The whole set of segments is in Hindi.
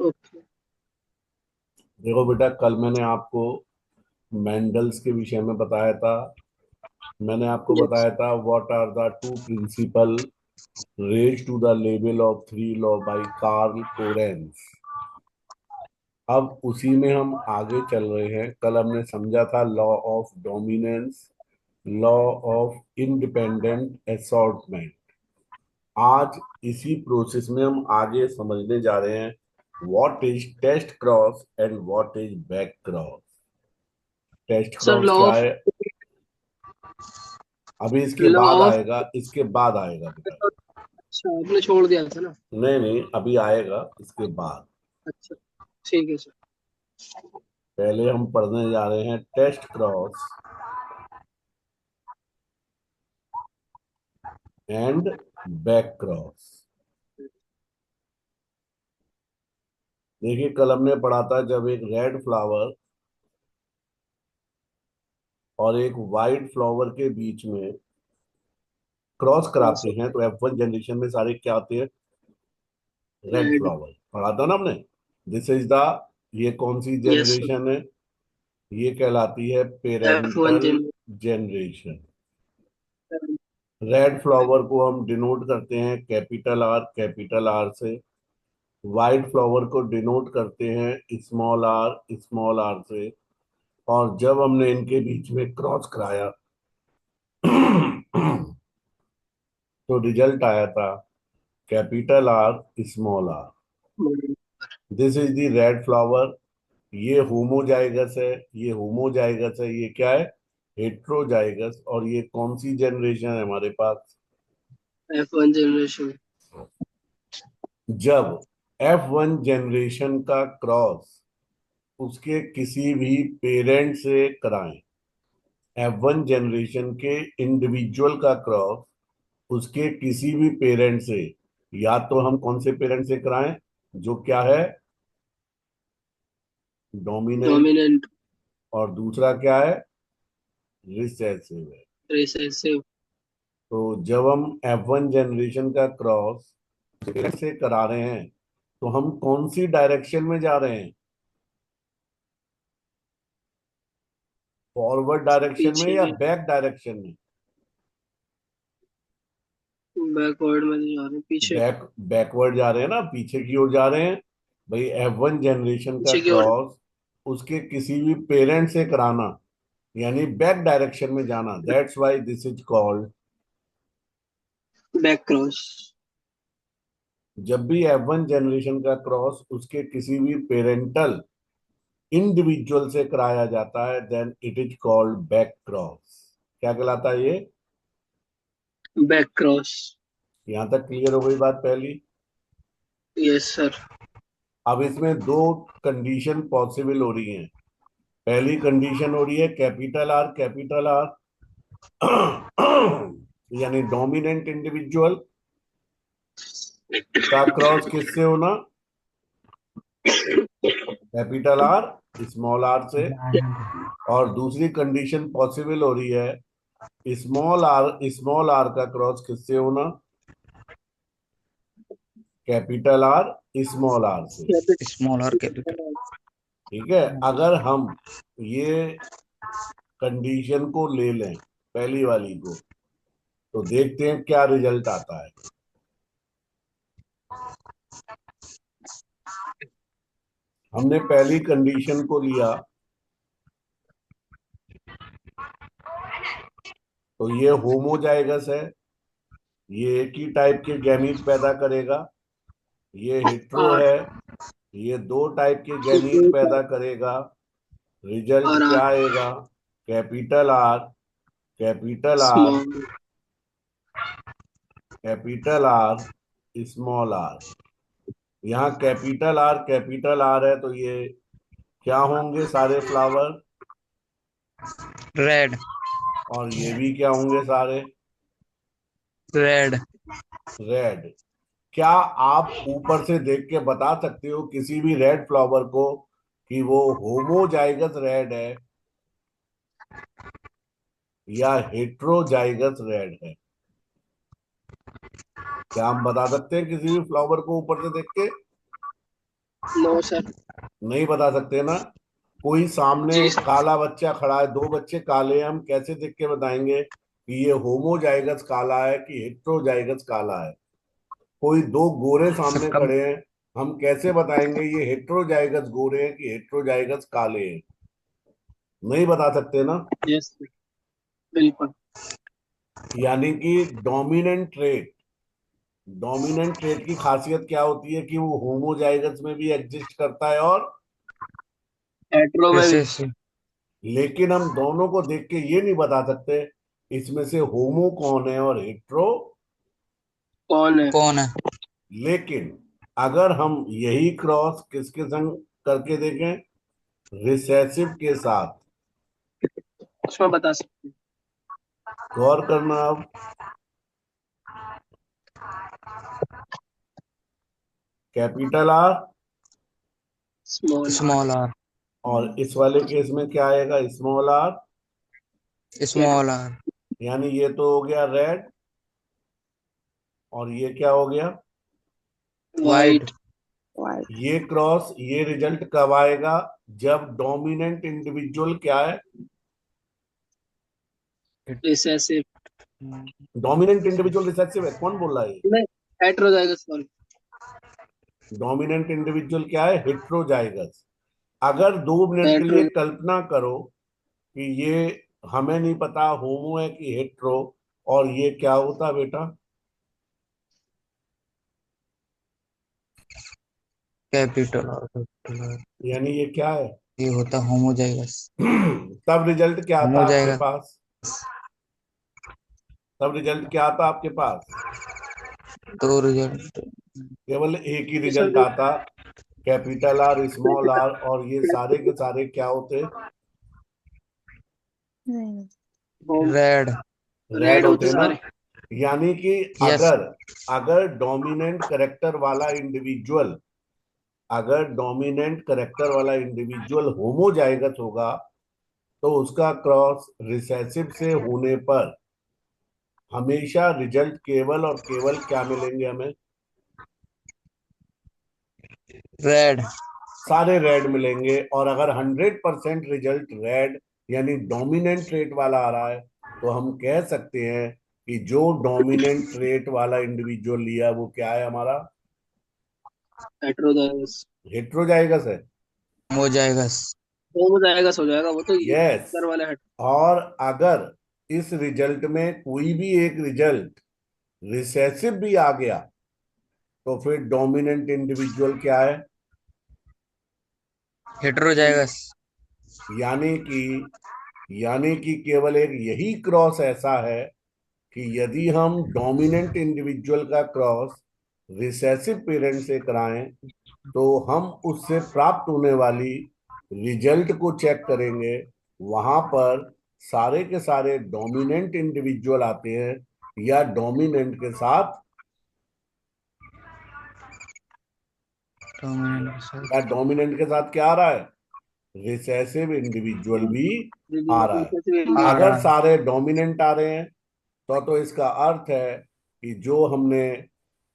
ओके। देखो बेटा, कल मैंने आपको मेंडल्स के विषय में बताया था। मैंने आपको यस। बताया था what are the two principle raise to the level of three law by Carl Correns. अब उसी में हम आगे चल रहे हैं। कल हमने समझा था law of dominance, law of independent assortment. आज इसी प्रोसेस में हम आगे समझने जा रहे हैं what is test cross and what is back cross. Test sir cross law क्या ऑफ है? अभी इसके लॉ बाद ऑफ आएगा, इसके बाद आएगा बेटा। अच्छा, आपने छोड़ दिया था ना। नहीं नहीं, अभी आएगा इसके बाद। अच्छा, ठीक है सर। पहले हम पढ़ने जा रहे हैं test cross and back cross. देखिए, कल हमने पढ़ा था जब एक रेड फ्लावर और एक वाइट फ्लावर के बीच में क्रॉस क्रॉस कराते होता हैं तो F1 जनरेशन में सारे क्या आते हैं? है रेड रेड। फ्लावर। पढ़ा था ना हमने। दिस इज द, ये कौन सी यस सर। जनरेशन है? ये कहलाती है F1 parental generator. Generation. Red flower को हम डिनोट करते हैं कैपिटल आर से। व्हाइट फ्लावर को डिनोट करते हैं स्मॉल आर से। और जब हमने इनके बीच में क्रॉस कराया तो रिजल्ट आया था capital R small R. This is the red flower. ये होमोजाइगस है, ये होमोजाइगस है, ये क्या है? हेट्रोजाइगस। और ये कौन सी जनरेशन है हमारे पास? F1 generation. जब F1 जनरेशन का क्रॉस उसके किसी भी पेरेंट से कराएं, F1 जनरेशन के इंडिविजुअल का क्रॉस उसके किसी भी पेरेंट से, या तो हम कौन से पेरेंट से कराएं? जो क्या है? डोमिनेंट। डोमिनेंट। और दूसरा क्या है? रिसेसिव है। रिसेसिव। तो जब हम F1 जनरेशन का क्रॉस पेरेंट से करा रहे हैं तो हम कौन सी डायरेक्शन में जा रहे हैं? फॉरवर्ड डायरेक्शन में पीछे या की। बैक डायरेक्शन में? बैकवर्ड में नहीं जा रहे, पीछे। बैकवर्ड जा रहे हैं ना, पीछे की ओर जा रहे हैं। भाई, F1 जनरेशन का पीछे की ओर। क्रॉस उसके किसी भी पेरेंट से कराना यानी बैक डायरेक्शन में जाना। That's why this is called. Back cross. जब भी F1 जनरेशन का क्रॉस उसके किसी भी पेरेंटल इंडिविजुअल से कराया जाता है then it is called back cross. क्या कहलाता है ये? Back cross. यहां तक क्लियर हो गई बात पहली। Yes sir. अब इसमें दो कंडीशन पॉसिबल हो रही हैं। पहली कंडीशन हो रही है कैपिटल आर यानी डोमिनेंट इंडिविजुअल का क्रॉस किससे होना? कैपिटल आर स्मॉल आर से। और दूसरी कंडीशन पॉसिबल हो रही है स्मॉल आर का क्रॉस किससे होना? कैपिटल आर स्मॉल आर से। स्मॉल और कैपिटल। ठीक है। अगर हम ये कंडीशन को ले लें, पहली वाली को, तो देखते हैं क्या रिजल्ट आता है। हमने पहली कंडीशन को लिया तो ये होमोजाइगस है, ये एक ही टाइप के गैमीट पैदा करेगा। ये हेट्रो आर। है, ये दो टाइप के गैमीट पैदा करेगा। रिजल्ट आर क्या आर। आएगा? Capital R capital R small. Capital R small R. यहाँ कैपिटल आर है तो ये क्या होंगे? सारे फ्लावर। रेड। और ये भी क्या होंगे? सारे रेड। रेड। क्या आप ऊपर से देख के बता सकते हो किसी भी रेड फ्लावर को कि वो होमोजाइगस रेड है या हेट्रोजाइगस रेड है? क्या हम बता सकते हैं किसी भी फ्लावर को ऊपर से देख के? No sir. नहीं बता सकते ना। कोई सामने जी सर। काला बच्चा खड़ा है, दो बच्चे काले हैं, हम कैसे देख के बताएंगे कि ये होमोजाइगस काला है कि हेट्रोजाइगस काला है? कोई दो गोरे सामने कम खड़े हैं, हम कैसे बताएंगे ये हेट्रोजाइगस गोरे हैं कि हेट्रोजाइगस काले हैं? नहीं बता सकते ना। Yes sir. बिल्कुल। यानी कि डोमिनेंट ट्रेट की खासियत क्या होती है कि वो होमोजाइगस में भी एग्जिस्ट करता है और, हेट्रो में भी। रिसेसिव। लेकिन हम दोनों को देख के ये नहीं बता सकते इसमें से होमो कौन है और हेट्रो। कौन है? कौन है? लेकिन अगर हम यही क्रॉस किसके संग करके देखें, रिसेसिव के साथ, उसमें बता सकते हैं। गौर करना अब। Capital R, small R. Small R. और इस वाले केस में क्या आएगा, स्मॉल आर। Small are. यानी ये तो हो गया रेड, और ये क्या हो गया? वाइट। वाइट। ये क्रॉस, ये रिजल्ट कब आएगा? जब डोमिनेंट इंडिविजुअल क्या है? रिसेसिव। डोमिनेंट इंडिविजुअल रिसेसिव है? कौन बोल रहा है? नहीं, हेट्रोजाइगस सॉरी। डोमिनेंट इंडिविजुअल क्या है? हेट्रोजाइगस। अगर 2 मिनट के लिए हेट्रो। कल्पना करो कि ये हमें नहीं पता होमो है कि हेट्रो, और ये क्या होता बेटा? Capital R capital are. यानी ये क्या है? ये होता होमोजाइगस। तब रिजल्ट क्या आता आपके होमोजाइगस। पास? तब रिजल्ट क्या आता आपके पास? दो रिजल्ट। केवल एक ही ये सर रिजल्ट आता, कैपिटल आर स्मॉल आर, और ये सारे के सारे क्या होते? होम। रेड। रेड रेड होते होते ना। सारे। यानी कि यस। अगर अगर डोमिनेंट करेक्टर वाला इंडिविजुअल अगर डोमिनेंट करेक्टर वाला इंडिविजुअल होमोजाइगस होगा, तो उसका क्रॉस रिसेसिव से होने पर हमेशा रिजल्ट केवल और केवल क्या मिलेंगे हमें? रेड। सारे रेड मिलेंगे। और अगर 100% रिजल्ट रेड यानी डोमिनेंट ट्रेट वाला आ रहा है, तो हम कह सकते हैं कि जो डोमिनेंट ट्रेट वाला इंडिविजुअल लिया वो क्या है हमारा? हेट्रोजाइगस। हेट्रोजाइगस है। होमोजाइगस। होमोजाइगस हो जाएगा वो तो, ये यस। अंदर वाले हेट। और अगर इस रिजल्ट में कोई भी एक रिजल्ट रिसेसिव भी आ गया, तो फिर डोमिनेंट इंडिविजुअल क्या है? हेटेरोजाइगस। यानी कि केवल एक यही क्रॉस ऐसा है कि यदि हम डोमिनेंट इंडिविजुअल का क्रॉस रिसेसिव पेरेंट से कराएं, तो हम उससे प्राप्त होने वाली रिजल्ट को चेक करेंगे। वहां पर सारे के सारे डोमिनेंट इंडिविजुअल आते हैं, या डोमिनेंट के साथ, के साथ क्या आ रहा है? रिसेसिव इंडिविजुअल भी आ रहा है। आ अगर रहा है। सारे डोमिनेंट आ रहे हैं, तो इसका अर्थ है कि जो हमने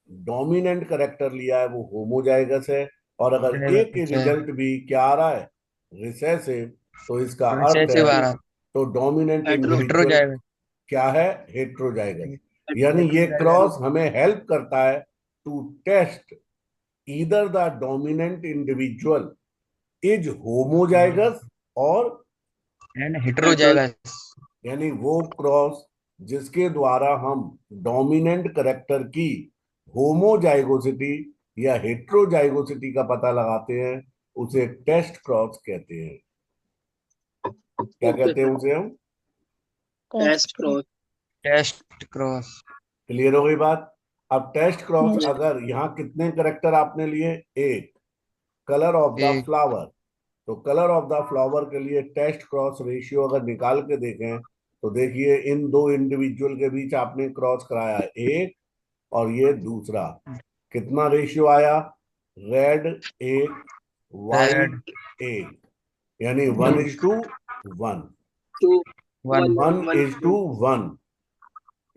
डोमिनेंट करेक्टर लिया है वो होमोजाइगस है। और अगर एक रिजल्ट भी क्या आ रहा है? रिसेसिव, तो इसका अर्थ रिसेसिव है आ रहा तो डोमिनेंट हेट्रो। Individual heterozygous. क्या है? हेट्रोजाइगस। यानी ये हेटेरोजाइगस। क्रॉस हमें हेल्प करता है to test either the dominant individual is homozygous, और एंड हेट्रो। हेटेरोजाइगस। यानी वो क्रॉस जिसके द्वारा हम डोमिनेंट करेक्टर की होमोजाइगोसिटी या हेट्रोजाइगोसिटी का पता लगाते हैं, उसे टेस्ट क्रॉस कहते हैं। क्या ओके कहते हैं सर। उसे हम? Test cross. Test cross. Clear हो गई बात? अब टेस्ट क्रॉस अगर यहाँ कितने करेक्टर आपने लिए? एक। कलर ऑफ द एक। फ्लावर, तो कलर ऑफ द फ्लावर के लिए टेस्ट क्रॉस रेशियो अगर निकाल के देखें, तो देखिए इन दो इंडिविजुअल के बीच आपने क्रॉस कराया एक, और ये दूसरा, कितना रेशियो आया? रेड एक, रेड। वाइट एक, यानी 1:1। To. One. One one one is to one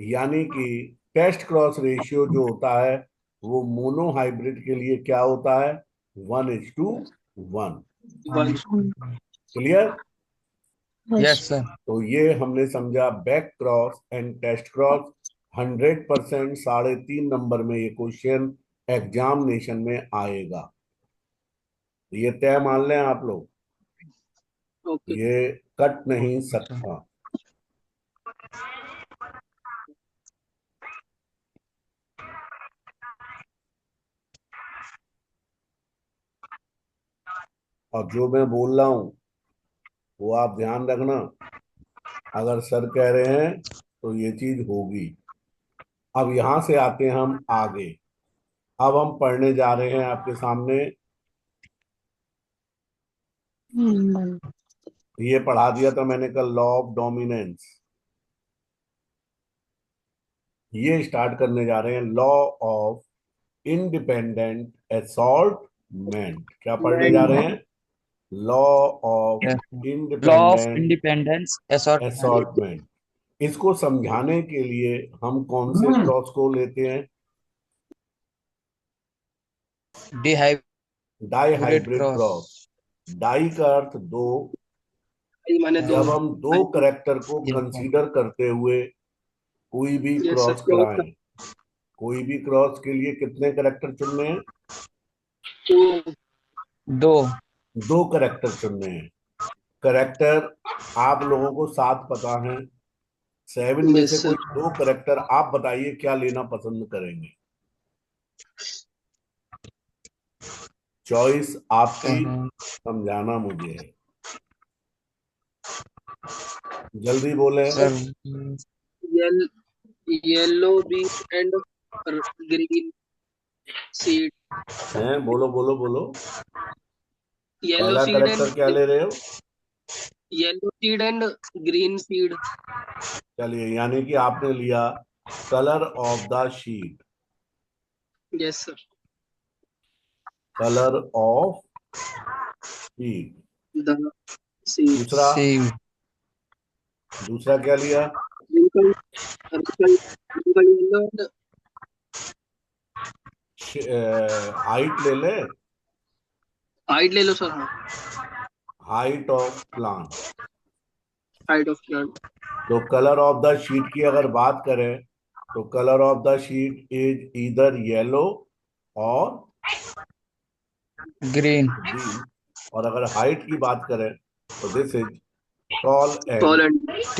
यानी कि टेस्ट क्रॉस रेशियो जो होता है वो मोनो हाइब्रिड के लिए क्या होता है? 1:1। वन। क्लियर? Yes, sir. तो ये हमने समझा back cross and test cross. 100% 3.5 number में ये क्वेश्चन एग्जामिनेशन में आएगा। ये तय मान लें आप लोग, ओके। ये कट नहीं सकता। और जो मैं बोल रहा हूं वो आप ध्यान रखना, अगर सर कह रहे हैं तो ये चीज होगी। अब यहां से आते हैं हम आगे। अब हम पढ़ने जा रहे हैं आपके सामने, ये पढ़ा दिया था मैंने कल, लॉ ऑफ डोमिनेंस। ये स्टार्ट करने जा रहे हैं लॉ ऑफ इंडिपेंडेंट असॉर्टमेंट। क्या पढ़ने जा रहे हैं? Law of Yes, sir. Law of independent independence assortment. Assortment. इसको समझाने के लिए हम कौन से क्रॉस को लेते हैं? Dihybrid dihybrid cross. Cross. Di का अर्थ दो। माने दो। जब हम दो करेक्टर को Yes, sir. कंसीडर करते हुए कोई भी यस सर, क्रॉस कराएं, कोई भी क्रॉस के लिए कितने करेक्टर चुनने हैं? टू। दो. दो करेक्टर चुनने हैं। करेक्टर आप लोगों को 7 पता है, 7 में से यस कोई सर। दो करेक्टर आप बताइए क्या लेना पसंद करेंगे। चॉइस आपकी, समझाना मुझे है, जल्दी बोले। Sir, यल yellow beat and green seed. हैं? बोलो बोलो बोलो। येलो पहला सीड करेक्टर क्या एंड ले रहे हो? Yellow seed and green seed. चलिए, यानी कि आपने लिया colour of the sheet. Yes sir. Colour of sheet. The seed. दूसरा, same. दूसरा क्या लिया? Wrinkle wrinkle wrinkle yellow and height ले ले, हाइट ले लो सर। हाँ, height of plant. Height of plant. तो कलर ऑफ द शीट की अगर बात करें तो colour of the sheet is इधर येलो और Green. ग्रीन। और अगर हाइट की बात करें तो this is tall tall and. And T.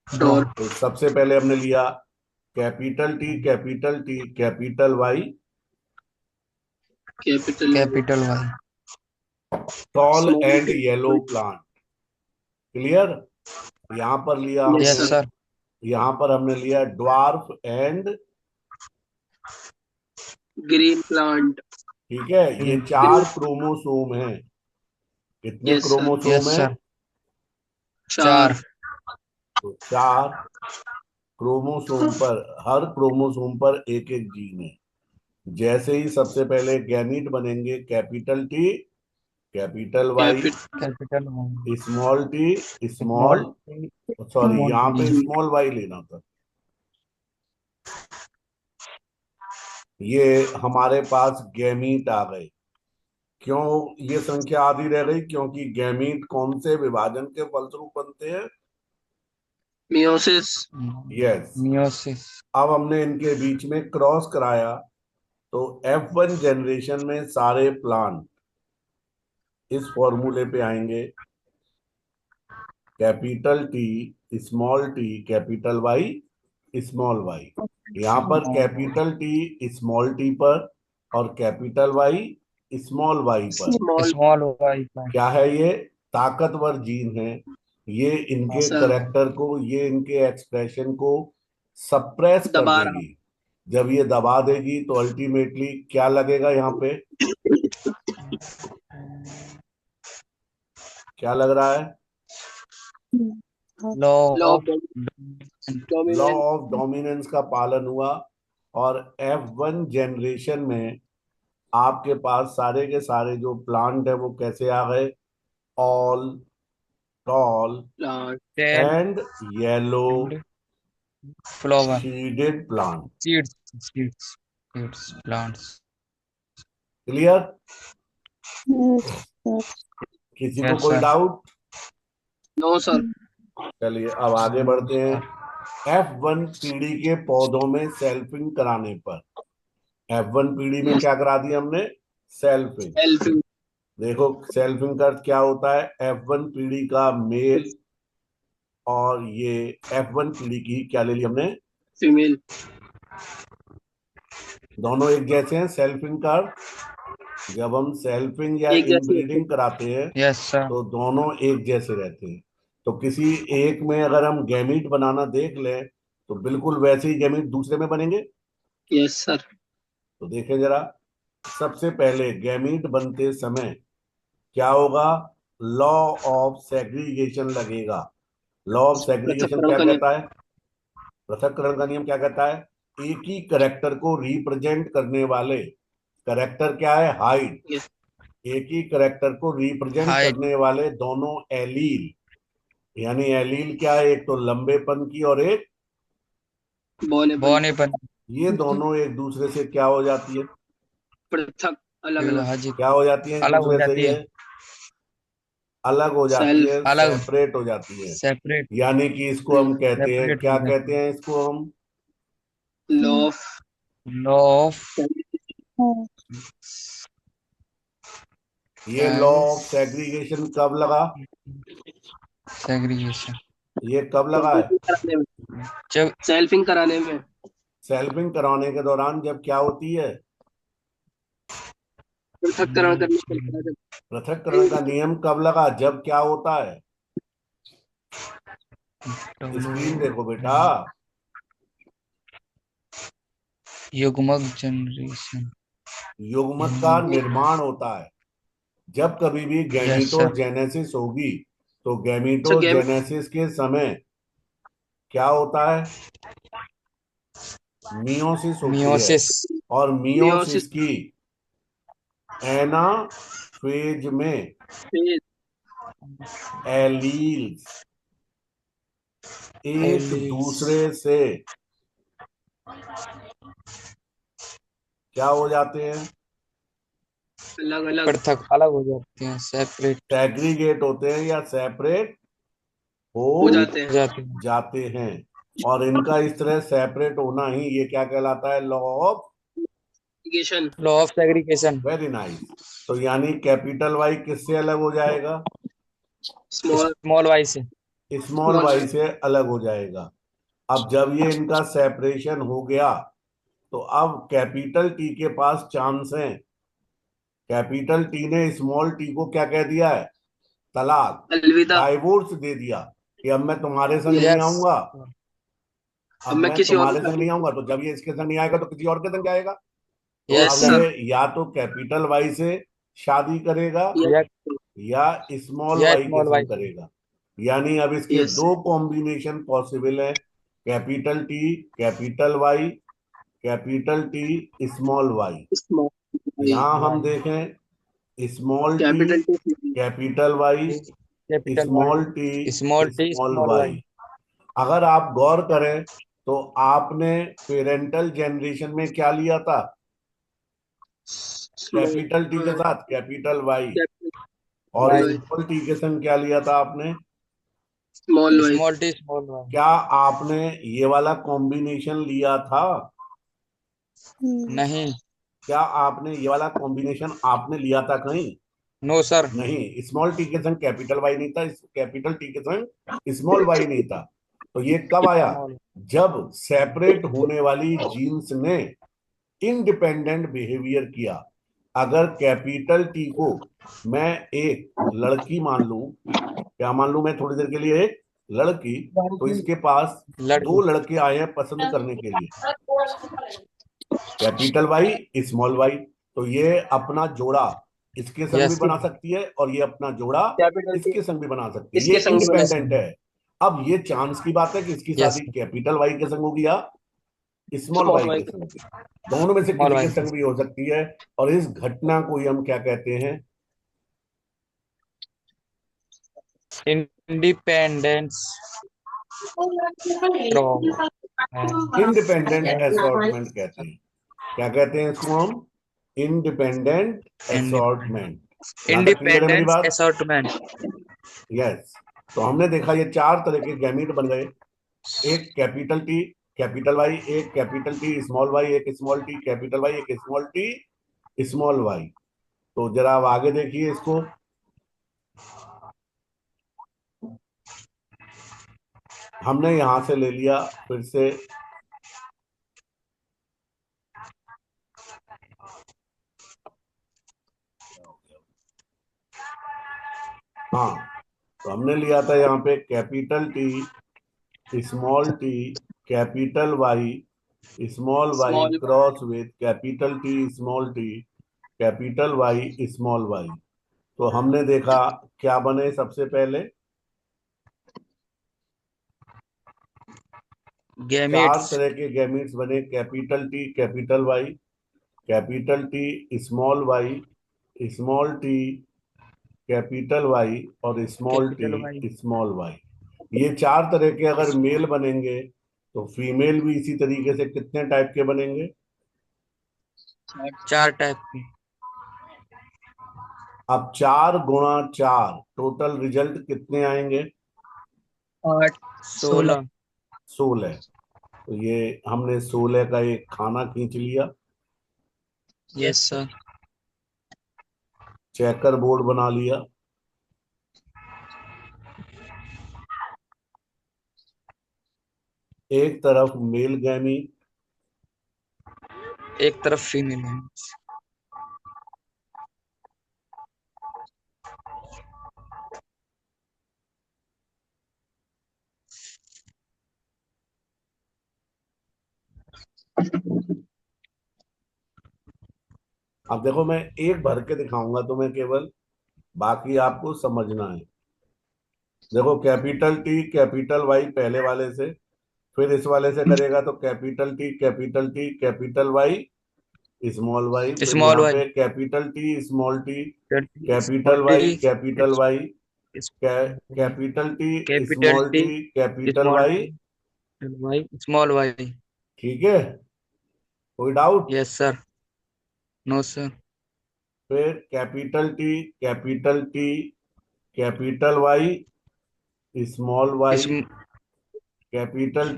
Tall. Broad. तो सबसे पहले हमने लिया capital T, capital T, capital Y, capital Capital Y. Tall small and yellow plant. Clear? यहां पर लिया यस Yes, हमने, सर। sir. यहां पर हमने लिया ड्वार्फ एंड। Green plant. ठीक है, ये Green. 4 क्रोमोसोम हैं। कितने यस सर। क्रोमोसोम Yes, हैं? sir. चार। 4. तो 4 क्रोमोसोम पर, हर क्रोमोसोम पर एक एक जीन है। जैसे ही सबसे पहले गैमीट बनेंगे, capital T, capital Y, Capital Y. Small T, Small small, T. Sorry Small यहाँ पे T. स्मॉल वाई लेना था। ये हमारे पास गैमीट आ गए। क्यों ये संख्या आधी रह गई? क्योंकि गैमीट कौन से विभाजन के फलस्वरूप बनते हैं? मियोसिस। यस। Meiosis. अब हमने इनके बीच में क्रॉस कराया तो F1 जनरेशन में सारे प्लांट इस फॉर्मूले पे आएंगे, capital T small T capital Y small Y. यहाँ पर कैपिटल टी स्मॉल टी पर और कैपिटल वाई स्मॉल वाई पर। स्मॉल। Small Y. क्या है ये? ताकतवर जीन है। ये इनके सर करेक्टर को, ये इनके एक्सप्रेशन को सप्रेस कर दबा रहा। देगी। जब ये दबा देगी तो अल्टीमेटली क्या लगेगा यहाँ पे? क्या लग रहा है? Law law of of law dominance. Of dominance का पालन हुआ। और F1 जनरेशन में आपके पास सारे के सारे जो प्लांट है वो कैसे आ गए? All, tall plant. tail and yellow and flower. Seeded plant. Seeds. Seeds. Seeds. Plants. Clear? किसी को Yes, कोई sir. डाउट? No sir. चलिए अब आगे बढ़ते हैं। F1 पीढ़ी के पौधों में सेल्फिंग कराने पर, F1 पीढ़ी में क्या करा दिया हमने? सेल्फिंग। हेल्प। देखो सेल्फिंग का अर्थ क्या होता है? F1 पीढ़ी का मेल और ये F1 पीढ़ी की क्या ले ली हमने? फीमेल। दोनों एक जैसे हैं। सेल्फिंग का अर्थ जब हम सेल्फिंग या एक जैसे होते इनब्रीडिंग कराते हैं Yes, sir. तो दोनों एक जैसे रहते हैं। तो किसी एक में अगर हम गैमीट बनाना देख लें तो बिल्कुल वैसे ही गैमीट दूसरे में बनेंगे। हैं। Yes sir. तो देखें जरा, सबसे पहले गैमीट बनते समय क्या होगा? लॉ ऑफ सेग्रीगेशन लगेगा। लॉ ऑफ सेग्रीगेशन पृथक्करण क्या का नियम। कहता है? पृथक्करण का नियम क्या कहता है? एक ही करेक्टर को रिप्रेजेंट करने वाले, करेक्टर क्या है? हाइट। यस। एक ही करेक्टर को रिप्रेजेंट Height. करने वाले दोनों एलील, यानी एलील क्या है? एक तो लंबेपन की और एक, बौने Born upon ये दोनों एक दूसरे से क्या हो जाती है? पृथक। अलग अलग। विभाजित क्या हो जाती है? एक अलग हो दूसरे से जाती ये है. अलग हो जाती सेल्फ। है, अलग सेपरेट हो जाती है। separate यानी कि इसको हम कहते हैं, separate हो क्या जाती कहते है. हैं इसको हम? लॉ ऑफ Law of ये लॉ ऑफ सेग्रीगेशन कब लगा? segregation. ये कब लगा है? कराने में। जब सेल्फिंग कराने में। सेल्फिंग कराने के दौरान जब क्या होती है? पृथक्करण करने पड़ता है पृथक्करण का नियम कब लगा? जब क्या होता है? स्क्रीन देखो बेटा। युग्मक जनरेशन. युग्मक का निर्माण होता है। जब कभी भी यस सर. गैमीटोजेनेसिस होगी तो जब। गैमीटोजेनेसिस के समय क्या होता है? मियोसिस होती है। मियोसिस. और मियोसिस मियोसिस की एनाफेज में फेज। एलील्स एक एलिस दूसरे से क्या हो जाते हैं? अलग अलग पृथक अलग हो जाते हैं. सेपरेट सेग्रीगेट होते हैं या सेपरेट हो हो हो जाते हैं। जाते हैं. जाते हैं। और इनका इस तरह सेपरेट होना ही ये क्या कहलाता है? Law of. Segregation. Law of segregation. Very nice. तो यानी कैपिटल वाई किससे अलग हो जाएगा? स्मॉल। स्मॉल वाई से. Small small. वाई से अलग हो जाएगा। अब जब ये इनका सेपरेशन हो गया तो अब कैपिटल टी के पास चांस है। कैपिटल टी ने स्मॉल टी को क्या कह दिया है? तलाक, अलविदा। डाइवोर्स दे दिया कि अब मैं तुम्हारे संग नहीं यस. आऊंगा। अब अब मैं मैं किसी और तुम्हारे के संग साथ। नहीं आऊंगा। तो जब ये इसके संग नहीं आएगा तो किसी और के संग आएगा। तो यस अब यस सर. ये सर। या तो कैपिटल वाई से शादी करेगा या या स्मॉल या वाई के स्मॉल वाई संग से. करेगा। यानी अब इसके यस। दो कॉम्बिनेशन पॉसिबल है, capital T capital Y, capital T small Y. Small. यहां हम वाई. देखें small T capital T. Capital Y, capital small Y. Small T T small small Y. Y. अगर आप गौर करें तो आपने पेरेंटल जनरेशन में क्या लिया था? कैपिटल टी के साथ कैपिटल वाई। और वाई. स्मॉल टी के संग क्या लिया था आपने? Small Y. Small T small Y. क्या आपने ये वाला कॉम्बिनेशन लिया था? नहीं. क्या आपने ये वाला कॉम्बिनेशन आपने लिया था कहीं? No sir. नहीं। स्मॉल टी के संग कैपिटल वाई नहीं था, कैपिटल टी के संग स्मॉल वाई नहीं था। तो ये कब आया? स्मॉल. जब सेपरेट होने वाली जीन्स ने इंडिपेंडेंट बिहेवियर किया। अगर कैपिटल टी को मैं एक लड़की मान लूं, क्या मान लूं मैं थोड़ी देर के लिए? एक लड़की। तो इसके पास लड़की. दो लड़के आए हैं पसंद करने के लिए, कैपिटल वाई स्मॉल वाई। तो ये अपना जोड़ा इसके संग भी यस. बना सकती है और ये अपना जोड़ा कैपिटल टी इसके संग भी बना सकती है। ये इसके संग बना। इंडिपेंडेंट है। अब ये चांस की बात है कि इसकी यस. शादी कैपिटल वाई के संग होगी या स्मॉल स्मॉल वाई वाई। के संग होगी। दोनों में से स्मॉल किसी के वाई. संग भी हो सकती है। और इस घटना को ही हम क्या कहते हैं? Independence crop. इंडिपेंडेंट असॉर्टमेंट कहते हैं। क्या कहते हैं इसको हम? Independent assortment. यहां तक क्लियर है मेरी इंडिपेंडेंस बात? असॉर्टमेंट। यस। तो हमने देखा ये चार तरह के गैमीट बन गए। एक कैपिटल टी कैपिटल वाई, एक कैपिटल टी स्मॉल वाई, एक स्मॉल टी कैपिटल वाई, एक स्मॉल टी स्मॉल वाई। तो जरा आप आगे देखिए इसको। हमने यहां से ले लिया फिर से, हाँ, तो हमने लिया था यहाँ पे capital T small T capital Y small Y small cross with capital T small T capital Y small Y. तो हमने देखा क्या बने सबसे पहले, चार गैमेट्स। तरह के गैमीट्स बने। Capital T capital Y, capital T small T capital Y और small capital Y. T small Y. ये चार तरह के अगर मेल बनेंगे तो फीमेल भी इसी तरीके से कितने टाइप के बनेंगे? 4 टाइप के। अब 4 × 4 टोटल रिजल्ट कितने आएंगे? 8 16। 16। 16। तो ये हमने 16 का एक खाना खींच लिया, यस सर। चेकर बोर्ड बना लिया। एक तरफ मेल गैमी, एक तरफ फीमेल है। अब देखो मैं एक भर के दिखाऊंगा तुम्हें केवल, बाकी आपको समझना है। देखो कैपिटल टी कैपिटल वाई पहले वाले से, फिर इस वाले से करेगा तो capital T capital Y small Y, फिर स्मॉल यहाँ वाई। पे capital T capital small Y T. Capital Y, capital T capital T capital small Y. T Y small Y. ठीक है, कोई doubt? Yes sir. No sir. फिर T capital Y small Y, स्म capital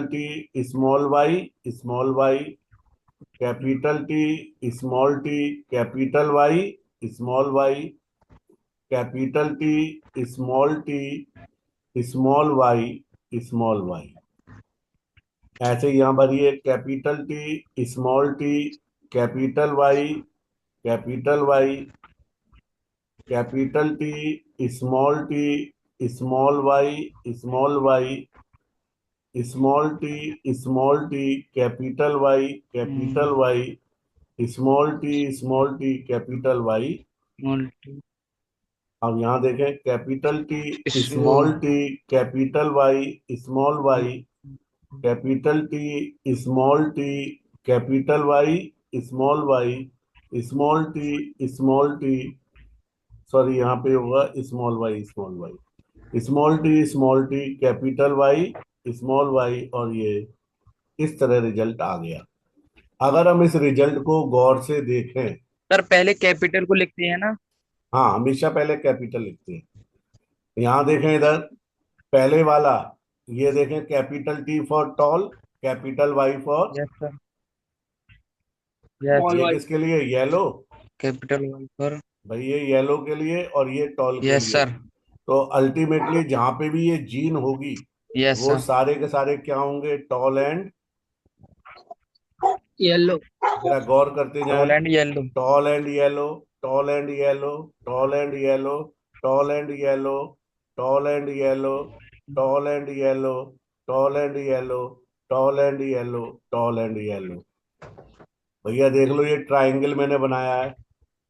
T small Y, capital T capital Y small Y, capital T small Y. ऐसे यहाँ भरिए capital T capital Y capital Y, capital T small Y small T capital Y small T capital Y. Small T अब यहाँ देखें कैपिटल टी वो small T capital Y small Y, capital T capital Y small T, sorry यहाँ पे होगा small T capital Y small Y, और ये इस तरह रिजल्ट आ गया। अगर हम इस रिजल्ट को गौर से देखें, सर पहले कैपिटल को लिखते हैं ना। हाँ हमेशा पहले कैपिटल लिखते हैं। यहाँ देखें इधर पहले वाला, ये देखें capital T for tall capital Y for, yes sir. Yes. Small ये वाई। किसके लिए? येलो। कैपिटल वाई पर। भाई ये येलो के लिए और ये टॉल के यस लिए। सर। तो अल्टीमेटली जहां पे भी ये जीन होगी यस वो सर। सारे के सारे क्या होंगे? Tall and, yellow. जरा गौर करते टॉल जाएं। And yellow. Tall and yellow, tall and yellow, tall and yellow, tall and yellow, tall and yellow, tall and yellow, tall and yellow, tall and yellow, tall and yellow. भैया देख लो ये ट्राइंगल मैंने बनाया है,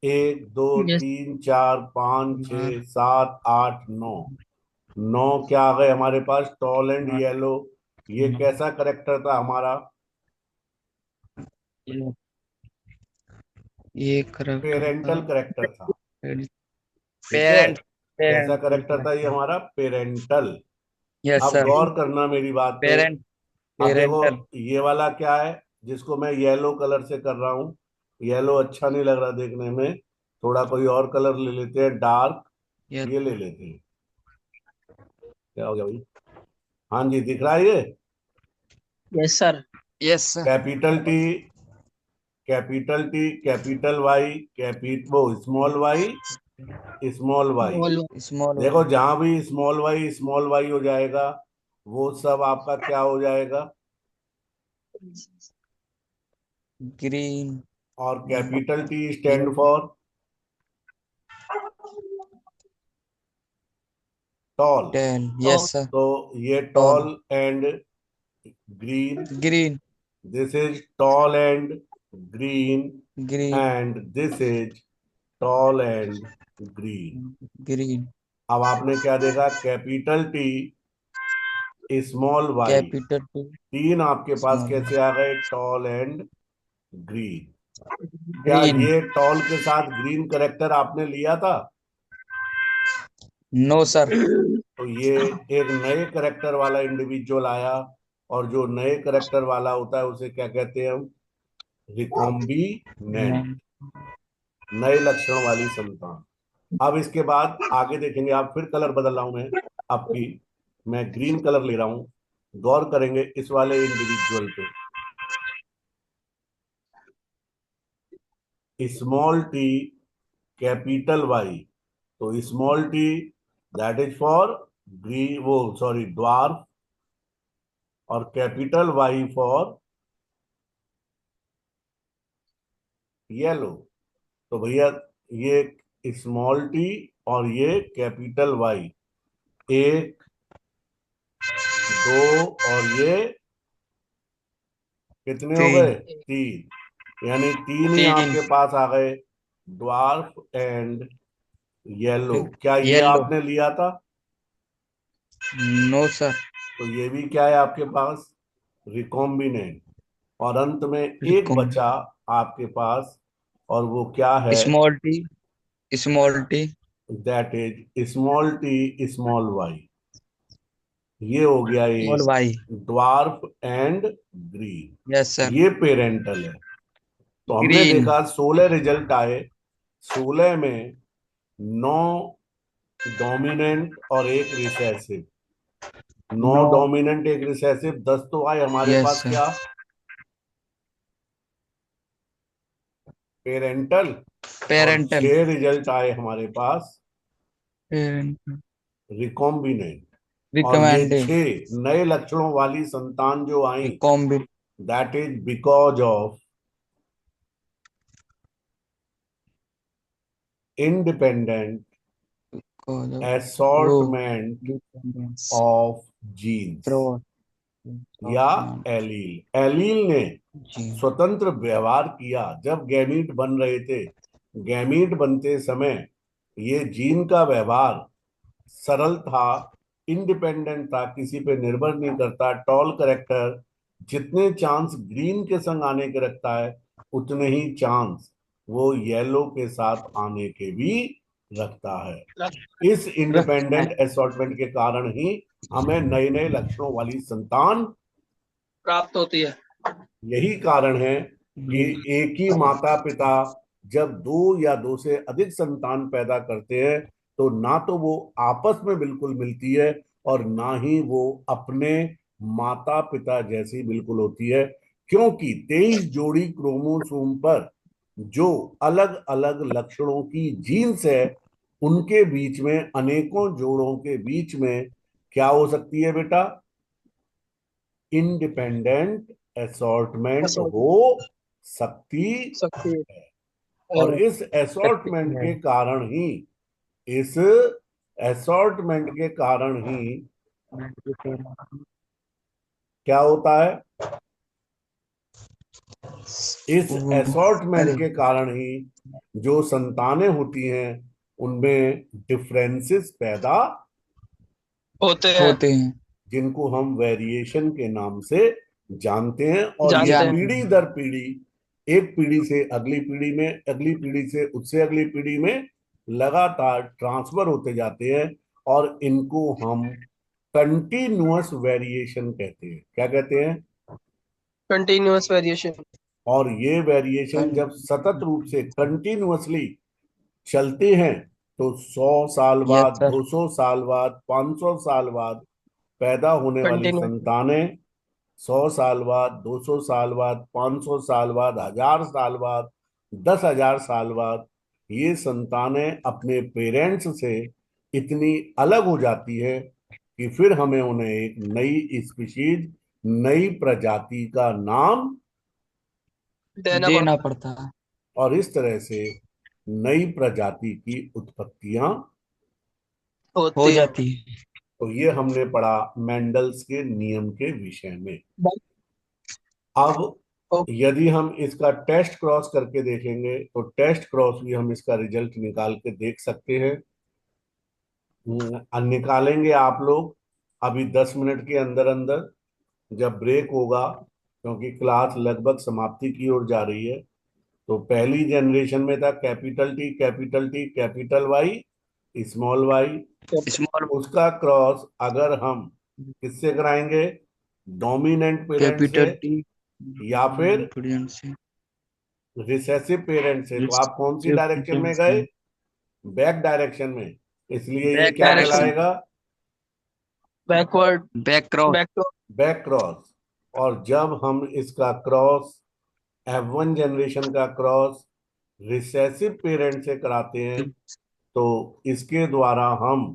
1 2 3 4 5 6 7 8 9। 9 क्या आ गए हमारे पास? Tall and yellow. ये कैसा करेक्टर था हमारा? ये करेक्टर था। पेरेंटल करेक्टर था। ठीक है, पेरेंट। कैसा पेरेंटल करेक्टर था ये करेक्टर। हमारा? पेरेंटल। यस अब सर। गौर करना मेरी बात पे। पेरेंट। अब देखो पेरेंटल। ये वाला क्या है जिसको मैं येलो कलर से कर रहा हूं? येलो अच्छा नहीं लग रहा देखने में, थोड़ा कोई और कलर ले लेते हैं, डार्क यस ये ले लेते हैं। क्या हो गया भाई? हाँ जी, दिख रहा है ये? Yes sir. Yes sir. Capital T, capital T, capital Y, वो स्मॉल वाई, स्मॉल वाई। बोल। स्मॉल देखो जहां भी स्मॉल वाई हो जाएगा वो सब आपका क्या हो जाएगा? ग्रीन और capital T stand for tall. 10। तो यस सर। तो ये tall. Tall and green, green. This is tall and green, green. And this is tall and green. Green. अब आपने क्या देखा? Capital T, small Y, capital two. तीन आपके पास स्मॉल। कैसे आ गए? Tall and green. क्या ग्रीन। ये टॉल के साथ ग्रीन करेक्टर आपने लिया था? No sir. तो ये एक नए करेक्टर वाला इंडिविजुअल आया, और जो नए करेक्टर वाला होता है उसे क्या कहते हैं हम? रिकॉम्बिनेंट, नए लक्षण वाली संतान। अब इसके बाद आगे देखेंगे, आप फिर कलर बदल रहा हूं मैं आपकी, मैं ग्रीन कलर ले रहा हूं। गौर करेंगे इस वाले इंडिविजुअल पे, स्मॉल टी, कैपिटल वाई। तो small T that is for green, वो सॉरी ड्वार्फ, और कैपिटल वाई फॉर येलो। तो भैया ये स्मॉल टी और ये कैपिटल वाई, एक, दो, और ये कितने हो गए? तीन। तीन। यानी तीन ही तीन। आपके पास आ गए, ड्वार्फ एंड येलो। क्या ये येलो। आपने लिया था? No sir. तो ये भी क्या है आपके पास? रिकॉम्बिनेंट। और अंत में एक रिकॉम। बचा आपके पास, और वो क्या है? Small T. Small T. That is small T small Y. ये हो गया ये small Y. Dwarf and green. Yes sir. ये पेरेंटल है। तो हमने ग्रीन। देखा 16 रिजल्ट आए, 16 में 9 डोमिनेंट और एक रिसेसिव, 9 नो। डोमिनेंट एक रिसेसिव, 10 तो आए हमारे यस पास सर। क्या? पेरेंटल। और पेरेंटल। 6 रिजल्ट आए हमारे पास पेरेंटल। रिकॉम्बिनेंट। और ये रिकमेंडेड। 6 नए लक्षणों वाली संतान जो आई, recombine. That is because of independent वो assortment dependence. Of genes, pro. या एलील। एलील ने जी। स्वतंत्र व्यवहार किया जब गैमीट बन रहे थे। गैमीट बनते समय ये जीन का व्यवहार सरल था, इंडिपेंडेंट था, किसी पे निर्भर नहीं करता। टॉल करेक्टर जितने चांस ग्रीन के संग आने के रखता है, उतने ही चांस वो येलो के साथ आने के भी रखता है। इस रखता है। इंडिपेंडेंट असॉर्टमेंट के कारण ही हमें नए नए लक्षणों वाली संतान, प्राप्त होती है। यही कारण है कि ये एक ही माता पिता जब दो या दो से अधिक संतान पैदा करते हैं, तो ना तो वो आपस में बिल्कुल मिलती है, और ना ही वो अपने माता पिता जैसी बिल्कुल होती है। क्योंकि 23 जोड़ी क्रोमोसोम पर जो अलग अलग लक्षणों की जीन्स है, उनके बीच में, अनेकों जोड़ों के बीच में क्या हो सकती है बेटा? इंडिपेंडेंट असॉर्टमेंट असर हो सकती सकती है। और है। इस सकते असॉर्टमेंट हैं। के कारण ही, इस असॉर्टमेंट के कारण ही क्या होता है? इस असॉर्टमेंट अरे के कारण ही जो संतानें होती हैं उनमें डिफरेंसेस पैदा, होते हैं। होते हैं। जिनको हम वेरिएशन के नाम से जानते हैं। और ये जानते हैं। जानते पीढ़ी हैं। दर पीढ़ी, एक पीढ़ी से अगली पीढ़ी में, अगली पीढ़ी से उससे अगली पीढ़ी में लगातार ट्रांसफर होते जाते हैं। और इनको हम कंटिन्यूअस वेरिएशन कहते हैं। क्या कहते हैं? Continuous variation. और ये वेरिएशन जब सतत रूप से कंटिन्यूअसली चलते हैं तो 100 साल यस बाद, सर। 200 साल बाद, 500 साल बाद पैदा होने वाली कंटिन्यू। संतानें 100 साल बाद, 200 साल बाद, 500 साल बाद, 1000 साल बाद, 10,000 साल बाद ये संतानें अपने पेरेंट्स से इतनी अलग हो जाती है कि फिर हमें उन्हें एक नई स्पीशीज, नई प्रजाति का नाम देना देना पड़ता पड़ता है। और इस तरह से नई प्रजाति की उत्पत्तियां। हो होती है। जाती है। तो ये हमने पढ़ा मेंडल्स के नियम के विषय में। अब ओ, यदि हम इसका टेस्ट क्रॉस करके देखेंगे तो टेस्ट क्रॉस भी हम इसका रिजल्ट निकाल के देख सकते हैं। निकालेंगे आप लोग अभी 10 मिनट के अंदर अंदर, जब ब्रेक होगा, क्योंकि क्लास लगभग समाप्ति की ओर जा रही है। तो पहली जनरेशन में था capital T, capital T, capital Y, small Y. Small उसका क्रॉस अगर हम किससे कराएंगे, डोमिनेंट पेरेंट से कैपिटल टी या फिर से रिसेसिव पेरेंट से, तो आप कौन सी डायरेक्शन में से गए, बैक डायरेक्शन में। इसलिए ये बैक क्या डायरेक्शन। कहलाएगा, backward. Back cross. Back to. Back cross. और जब हम इसका क्रॉस F1 जनरेशन का क्रॉस रिसेसिव पेरेंट से कराते हैं तो इसके द्वारा हम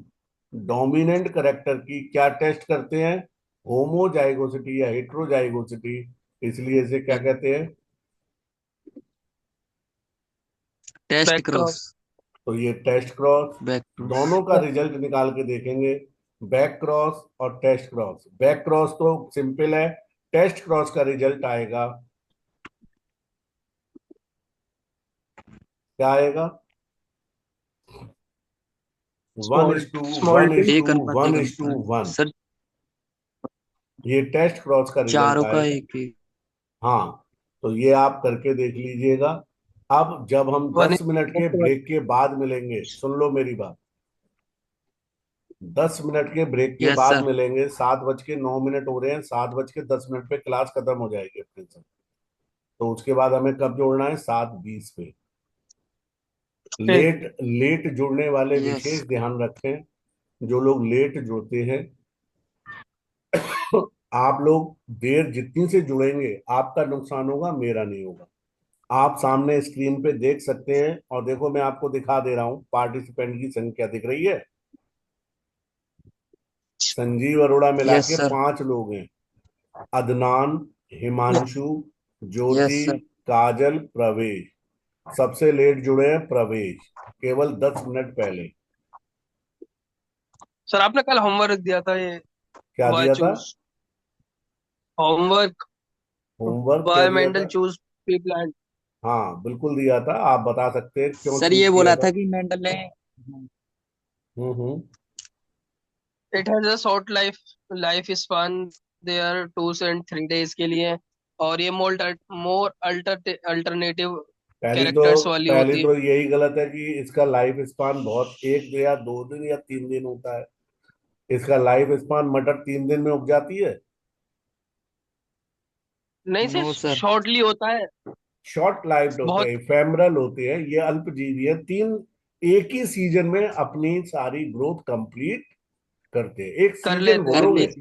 डोमिनेंट करेक्टर की क्या टेस्ट करते हैं, होमोजाइगोसिटी या हेट्रोजाइगोसिटी। इसलिए इसे क्या कहते हैं, टेस्ट बैक क्रॉस। क्रॉस। तो ये टेस्ट क्रॉस। Back cross. दोनों का रिजल्ट निकाल के देखेंगे, बैक क्रॉस और टेस्ट क्रॉस। बैक क्रॉस तो सिंपल है, टेस्ट क्रॉस का रिजल्ट आएगा, क्या आएगा, one small is to small one T. Is एक टू अनुपात वन एक इज टू अनुपात वन सर। ये टेस्ट क्रॉस का रिजल्ट चारों का आएगा। एक एक। हाँ, तो ये आप करके देख लीजिएगा। अब जब हम वन 10 मिनट के इज। ब्रेक के बाद मिलेंगे, सुन लो मेरी बात, 10 मिनट के ब्रेक के यस बाद सर। मिलेंगे, 7:09 हो रहे हैं, 7:10 पे क्लास खत्म हो जाएगी अपने से। तो उसके बाद हमें कब जोड़ना है, 7:20 पे। लेट लेट जुड़ने वाले यस। विशेष ध्यान रखें, जो लोग लेट जुड़ते हैं आप लोग देर जितनी से जुड़ेंगे आपका नुकसान होगा, मेरा नहीं होगा। आप सामने स्क्रीन पे देख सकते हैं, और देखो मैं आपको दिखा दे रहा हूं, पार्टिसिपेंट की संख्या दिख रही है। संजीव अरोड़ा मिला यस के सर। 5 लोग हैं, अदनान, हिमांशु, यस ज्योति, सर। काजल, प्रवेश। सबसे लेट जुड़े हैं प्रवेश, केवल 10 मिनट पहले। सर आपने कल होमवर्क दिया था ये। क्या वाई दिया था, चूज होमवर्क। होमवर्क क्या वाई दिया मेंडल था। Choose pre plan. हाँ बिल्कुल दिया था, आप बता सकते हैं क्यों सर चूज ये किया बोला था। था कि मेंडल ने hmm. It has a short life span. They are 2 से 3 days के लिए। और ये मोर अल्टरनेटिव पहली तो कैरेक्टर्स वाली पहली होती है। तो यही गलत है कि इसका लाइफ स्पान बहुत 1 या 2 दिन या 3 दिन होता है। इसका लाइफ स्पान मटर 3 दिन में उग जाती है। नहीं नो सिर्फ सर। शॉर्टली होता है। शॉर्ट लाइव्ड होते बहुत हैं, इफेमरल होते हैं, ये अल्पजीवी है। एक ही सीजन में अपनी सारी ग्रोथ कंप्लीट करते हैं, एक कर सीजन लेते हैं। कर बोलोगे। ले